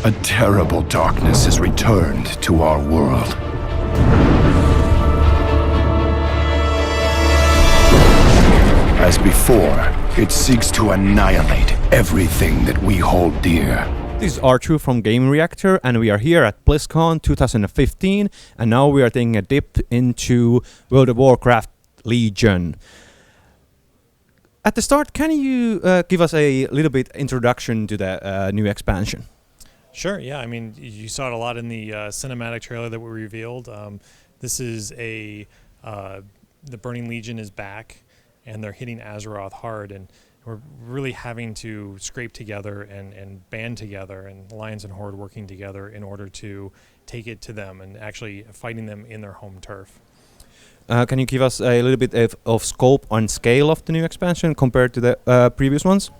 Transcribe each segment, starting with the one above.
A terrible darkness has returned to our world. As before, it seeks to annihilate everything that we hold dear. This is Arthur from Gamereactor, and we are here at BlizzCon 2015, and now we are taking a dip into World of Warcraft Legion. At the start, can you give us a little bit introduction to the new expansion? Sure, yeah. I mean, you saw it a lot in the cinematic trailer that we revealed. This is the Burning Legion is back, and they're hitting Azeroth hard, and we're really having to scrape together and band together, and Alliance and Horde working together in order to take it to them and actually fighting them in their home turf. Can you give us a little bit of scope and scale of the new expansion compared to the previous ones?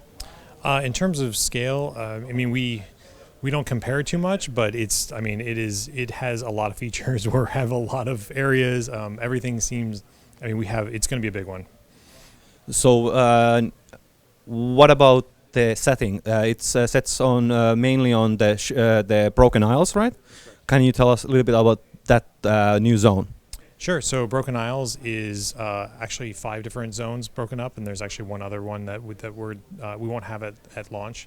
In terms of scale, I mean, we don't compare too much, but it has a lot of features. We have a lot of areas. Everything seems, it's going to be a big one. So, what about the setting? It's sets on mainly on the Broken Isles, right? Can you tell us a little bit about that new zone? Sure. So Broken Isles is actually 5 different zones broken up, and there's actually one other one that we won't have at launch.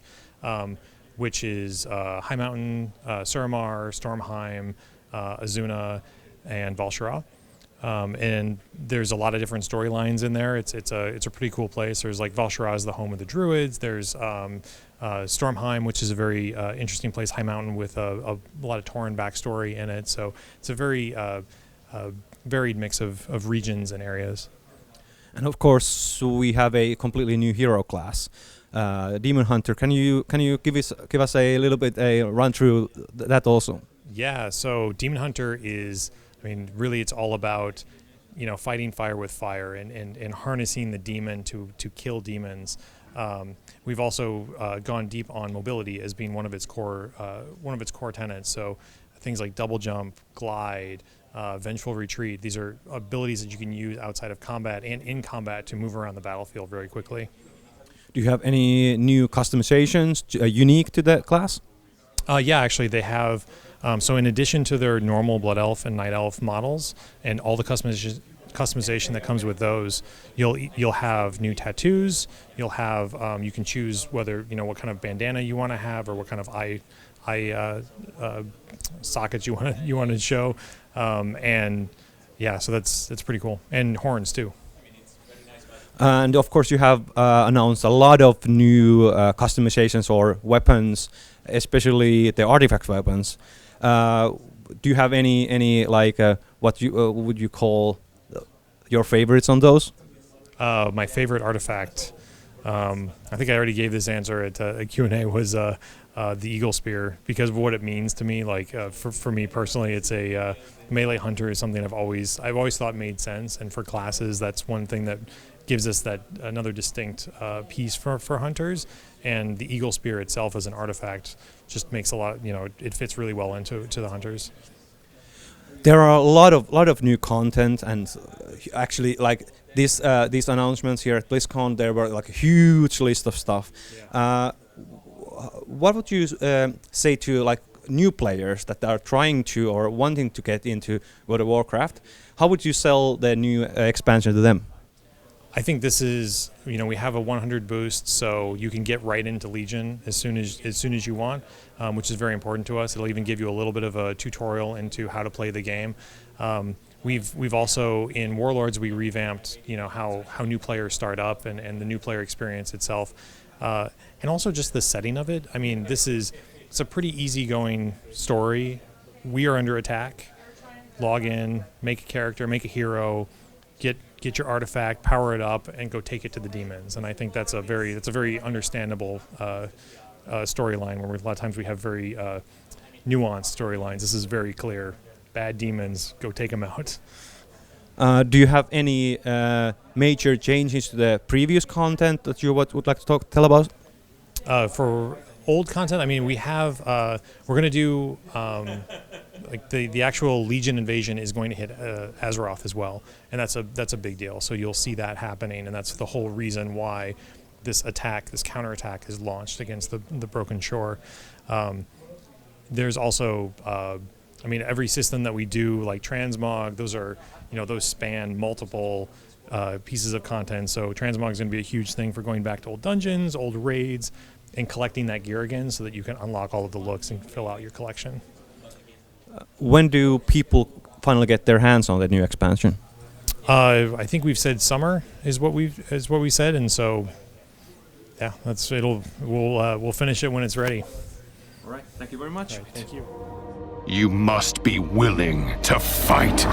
Which is High Mountain, Suramar, Stormheim, Azuna, and Val'sharah. And there's a lot of different storylines in there. It's a pretty cool place. There's like Val'sharah is the home of the Druids. There's Stormheim, which is a very interesting place. High Mountain with a lot of Tauren backstory in it. So it's a very varied mix of regions and areas. And of course, we have a completely new hero class. Demon Hunter, can you give us a little bit a run through that also? Yeah, so Demon Hunter is, really it's all about, fighting fire with fire and harnessing the demon to kill demons. We've also gone deep on mobility as being one of its core tenets. So things like double jump, glide, vengeful retreat. These are abilities that you can use outside of combat and in combat to move around the battlefield very quickly. Do you have any new customizations unique to that class? Yeah, actually they have. So in addition to their normal Blood Elf and Night Elf models and all the customization that comes with those, you'll have new tattoos. You'll have you can choose whether what kind of bandana you want to have or what kind of eye sockets you want to show, and yeah, so that's pretty cool, and horns too. And of course, you have announced a lot of new customizations or weapons, especially the artifact weapons. Do you have any like what you would you call your favorites on those? My favorite artifact, I think I already gave this answer at a Q&A, was the Eagle Spear, because of what it means to me. Like for me personally, it's a melee hunter is something I've always thought made sense, and for classes, that's one thing that gives us that another distinct piece for hunters. And the Eagle Spear itself as an artifact just makes a lot, it fits really well into the hunters. There are a lot of new content, and actually like these announcements here at BlizzCon, there were like a huge list of stuff. Yeah. What would you say to like new players that are trying to or wanting to get into World of Warcraft? How would you sell the new expansion to them? I think this is, we have a 100 boost, so you can get right into Legion as soon as you want, which is very important to us. It'll even give you a little bit of a tutorial into how to play the game. We've also in Warlords we revamped, how new players start up and the new player experience itself, and also just the setting of it. It's a pretty easygoing story. We are under attack. Log in, make a character, make a hero, get your artifact, power it up, and go take it to the demons. And I think that's a very understandable storyline, where a lot of times we have very nuanced storylines. This is very clear. Bad demons, go take them out. Do you have any major changes to the previous content that you would like to tell about? For old content, we have we're going to do like the actual Legion invasion is going to hit Azeroth as well, and that's a big deal. So you'll see that happening, and that's the whole reason why this counterattack is launched against the Broken Shore. there's also, I mean, every system that we do, like transmog, those are, those span multiple pieces of content. So transmog is going to be a huge thing for going back to old dungeons, old raids, and collecting that gear again so that you can unlock all of the looks and fill out your collection. When do people finally get their hands on that new expansion? I think we've said summer is what we said, and so yeah, we'll finish it when it's ready. All right, thank you very much. All right, thank you. You must be willing to fight.